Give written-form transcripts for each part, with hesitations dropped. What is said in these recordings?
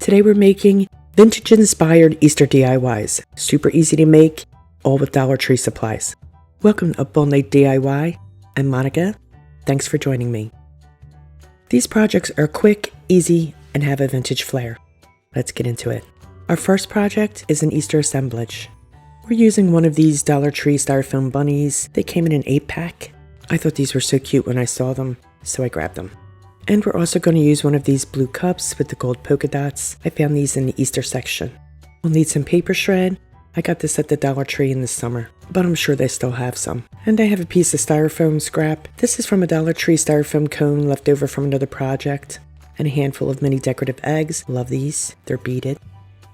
Today we're making Vintage Inspired Easter DIYs. Super easy to make, all with Dollar Tree supplies. Welcome to Up All Night DIY. I'm Monica. Thanks for joining me. These projects are quick, easy, and have a vintage flair. Let's get into it. Our first project is an Easter assemblage. We're using one of these Dollar Tree Styrofoam Bunnies. They came in an 8-pack. I thought these were so cute when I saw them, so I grabbed them. And we're also going to use one of these blue cups with the gold polka dots. I found these in the Easter section. We'll need some paper shred. I got this at the Dollar Tree in the summer, but I'm sure they still have some. And I have a piece of Styrofoam Scrap. This is from a Dollar Tree Styrofoam cone left over from another project. And a handful of mini decorative eggs. Love these. They're beaded.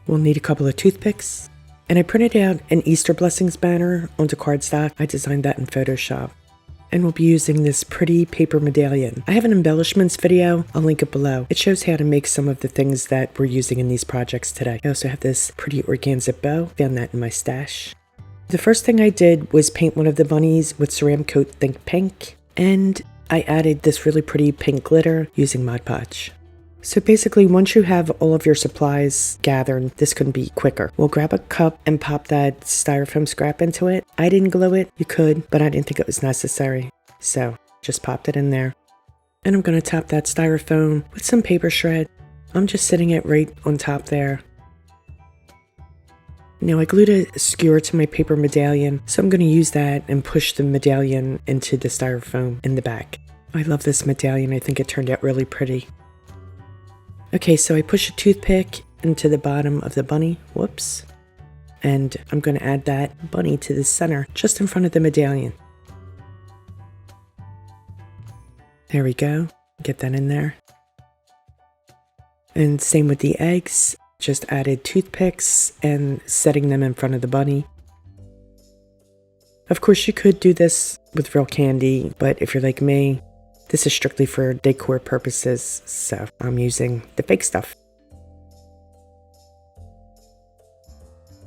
We'll need a couple of toothpicks. And I printed out an Easter Blessings banner onto cardstock. I designed that in Photoshop. And we'll be using this pretty paper medallion. I have an embellishments video. I'll link it below. It shows how to make some of the things that we're using in these projects today. I also have this pretty organza bow. Found that in my stash. The first thing I did was paint one of the bunnies with Ceramcoat Think Pink. And I added this really pretty pink glitter using Mod Podge. So basically, once you have all of your supplies gathered, this couldn't be quicker. We'll grab a cup and pop that Styrofoam Scrap into it. I didn't glue it. You could, but I didn't think it was necessary. So just popped it in there. And I'm going to top that Styrofoam with some paper shred. I'm just sitting it right on top there. Now I glued a skewer to my paper medallion, so I'm going to use that and push the medallion into the Styrofoam in the back. I love this medallion. I think it turned out really pretty. Okay, so I push a toothpick into the bottom of the bunny. Whoops. And I'm going to add that bunny to the center, just in front of the medallion. There we go. Get that in there. And same with the eggs. Just added toothpicks and setting them in front of the bunny. Of course, you could do this with real candy, but if you're like me, this is strictly for decor purposes, so I'm using the fake stuff.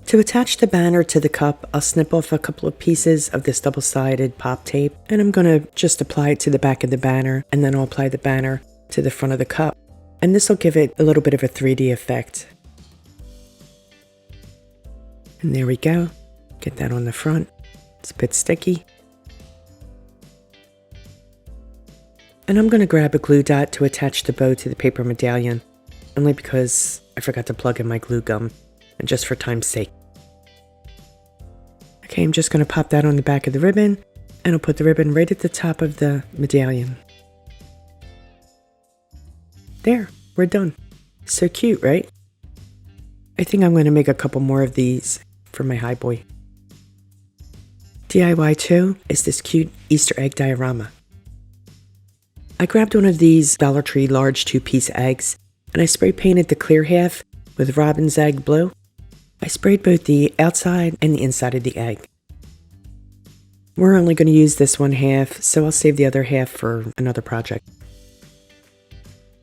To attach the banner to the cup, I'll snip off a couple of pieces of this double-sided pop tape, and I'm going to just apply it to the back of the banner, and then I'll apply the banner to the front of the cup. And this will give it a little bit of a 3D effect. And there we go. Get that on the front. It's a bit sticky. And I'm going to grab a glue dot to attach the bow to the paper medallion, only because I forgot to plug in my glue gum, and just for time's sake. Okay, I'm just going to pop that on the back of the ribbon, and I'll put the ribbon right at the top of the medallion. There, we're done. So cute, right? I think I'm going to make a couple more of these for my high boy. DIY 2 is this cute Easter egg diorama. I grabbed one of these Dollar Tree large 2-piece eggs, and I spray painted the clear half with robin's egg blue. I sprayed both the outside and the inside of the egg. We're only going to use this one half, so I'll save the other half for another project.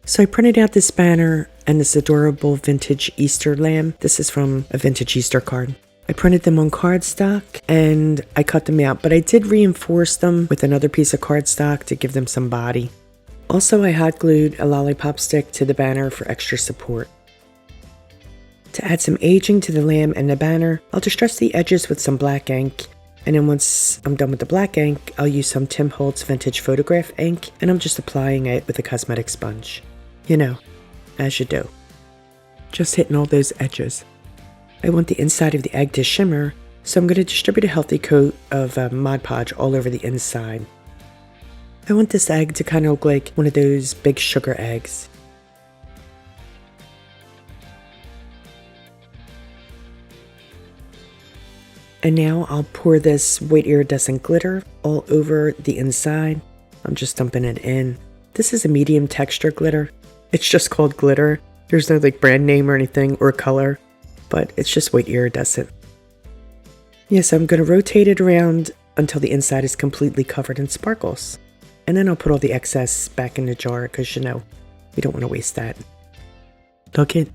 So I printed out this banner and this adorable vintage Easter lamb. This is from a vintage Easter card. I printed them on cardstock and I cut them out, but I did reinforce them with another piece of cardstock to give them some body. Also, I hot glued a lollipop stick to the banner for extra support. To add some aging to the lamb and the banner, I'll distress the edges with some black ink. And then once I'm done with the black ink, I'll use some Tim Holtz Vintage Photograph ink, and I'm just applying it with a cosmetic sponge. You know, as you do. Just hitting all those edges. I want the inside of the egg to shimmer, so I'm going to distribute a healthy coat of Mod Podge all over the inside. I want this egg to kind of look like one of those big sugar eggs. And now I'll pour this white iridescent glitter all over the inside. I'm just dumping it in. This is a medium texture glitter. It's just called glitter. There's no like brand name or anything or color, but it's just white iridescent. Yes, I'm going to rotate it around until the inside is completely covered in sparkles. And then I'll put all the excess back in the jar because, you know, we don't want to waste that. Look it,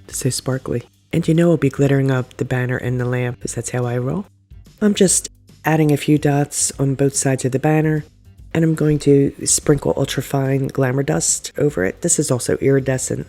it's so sparkly. And you know I'll be glittering up the banner and the lamp because that's how I roll. I'm just adding a few dots on both sides of the banner, and I'm going to sprinkle ultrafine glamour dust over it. This is also iridescent.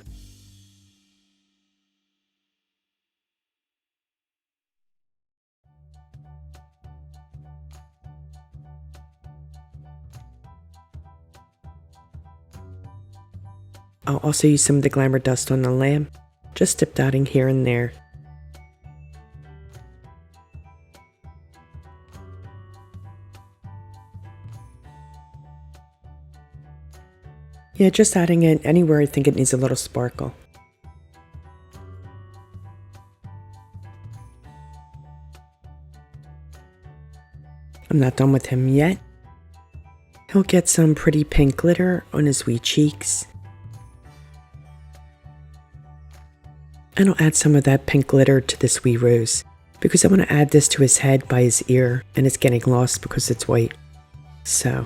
I'll also use some of the glamour dust on the lamb, just dip dotting here and there. Yeah, just adding it anywhere I think it needs a little sparkle. I'm not done with him yet. He'll get some pretty pink glitter on his wee cheeks. And I'll add some of that pink glitter to this wee rose, because I want to add this to his head by his ear, and it's getting lost because it's white. So,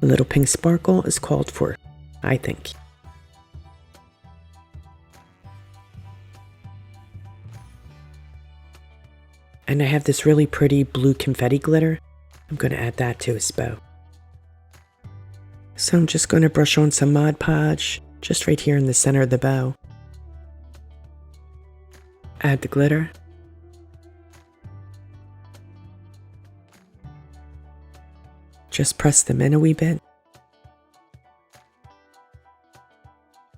a little pink sparkle is called for, I think. And I have this really pretty blue confetti glitter. I'm going to add that to his bow. So I'm just going to brush on some Mod Podge, just right here in the center of the bow. Add the glitter. Just press them in a wee bit.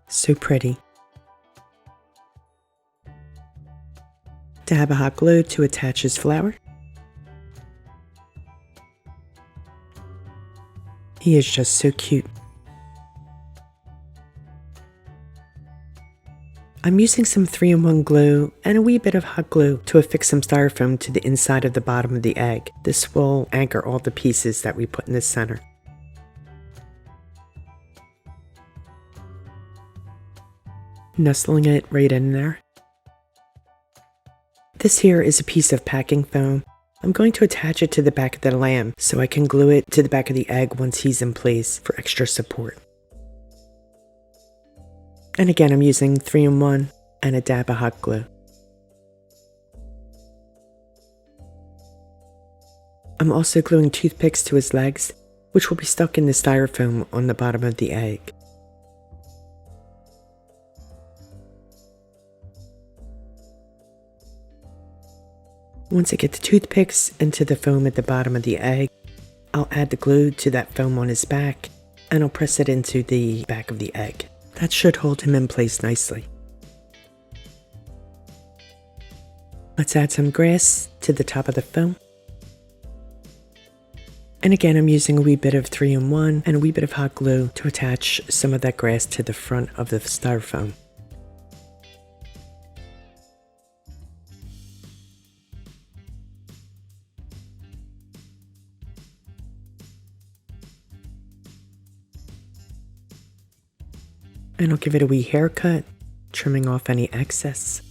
So pretty. Dab a hot glue to attach his flower. He is just so cute. I'm using some 3-in-1 glue and a wee bit of hot glue to affix some styrofoam to the inside of the bottom of the egg. This will anchor all the pieces that we put in the center. Nestling it right in there. This here is a piece of packing foam. I'm going to attach it to the back of the lamb so I can glue it to the back of the egg once he's in place for extra support. And again, I'm using 3-in-1 and a dab of hot glue. I'm also gluing toothpicks to his legs, which will be stuck in the styrofoam on the bottom of the egg. Once I get the toothpicks into the foam at the bottom of the egg, I'll add the glue to that foam on his back, and I'll press it into the back of the egg. That should hold him in place nicely. Let's add some grass to the top of the foam. And again, I'm using a wee bit of 3-in-1 and a wee bit of hot glue to attach some of that grass to the front of the styrofoam. And I'll give it a wee haircut, trimming off any excess.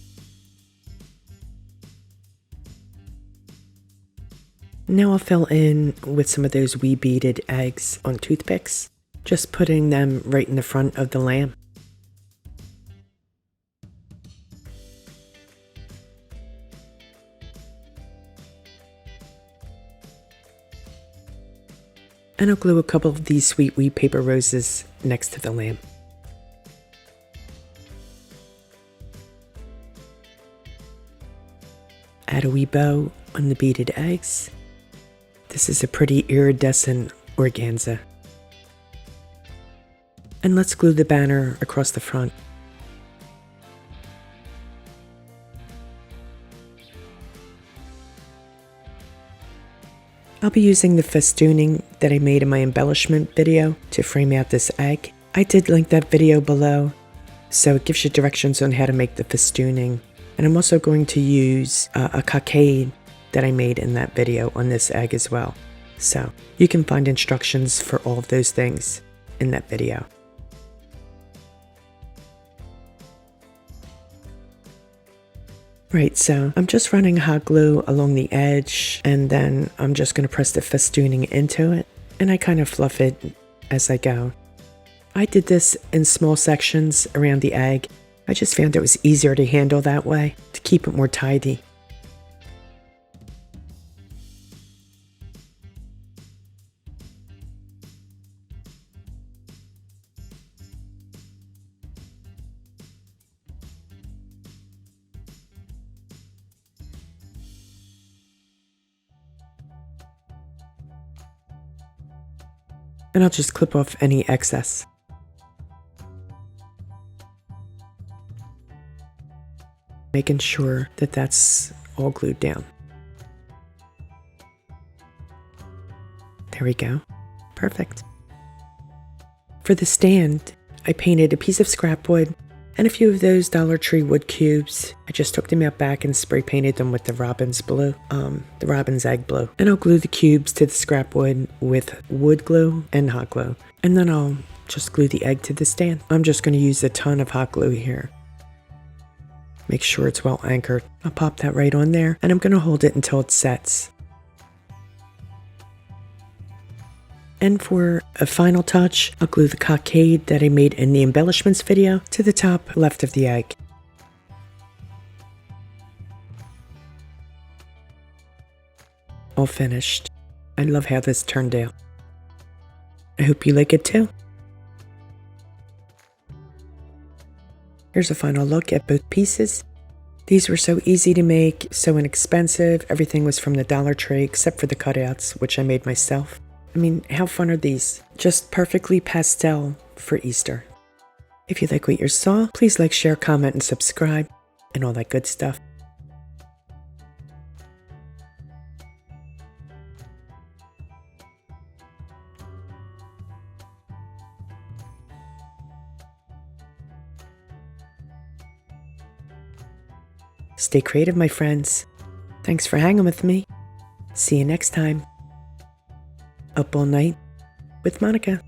Now I'll fill in with some of those wee beaded eggs on toothpicks, just putting them right in the front of the lamb. And I'll glue a couple of these sweet wee paper roses next to the lamb. Add a wee bow on the beaded eggs. This is a pretty iridescent organza. And let's glue the banner across the front. I'll be using the festooning that I made in my embellishment video to frame out this egg. I did link that video below, so it gives you directions on how to make the festooning. And I'm also going to use a cockade that I made in that video on this egg as well. So you can find instructions for all of those things in that video. Right, so I'm just running hot glue along the edge, and then I'm just going to press the festooning into it, and I kind of fluff it as I go. I did this in small sections around the egg. I just found it was easier to handle that way, to keep it more tidy. And I'll just clip off any excess. making sure that that's all glued down. There we go. Perfect. For the stand, I painted a piece of scrap wood and a few of those Dollar Tree wood cubes. I just took them out back and spray painted them with the robin's blue, the robin's egg blue. And I'll glue the cubes to the scrap wood with wood glue and hot glue. And then I'll just glue the egg to the stand. I'm just going to use a ton of hot glue here. Make sure it's well anchored. I'll pop that right on there, and I'm going to hold it until it sets. And for a final touch, I'll glue the cockade that I made in the embellishments video to the top left of the egg. All finished. I love how this turned out. I hope you like it too. Here's a final look at both pieces. These were so easy to make, so inexpensive. Everything was from the Dollar Tree except for the cutouts, which I made myself. I mean, how fun are these? Just perfectly pastel for Easter. If you like what you saw, please like, share, comment, and subscribe, and all that good stuff. Stay creative, my friends. Thanks for hanging with me. See you next time. Up all night with Monica.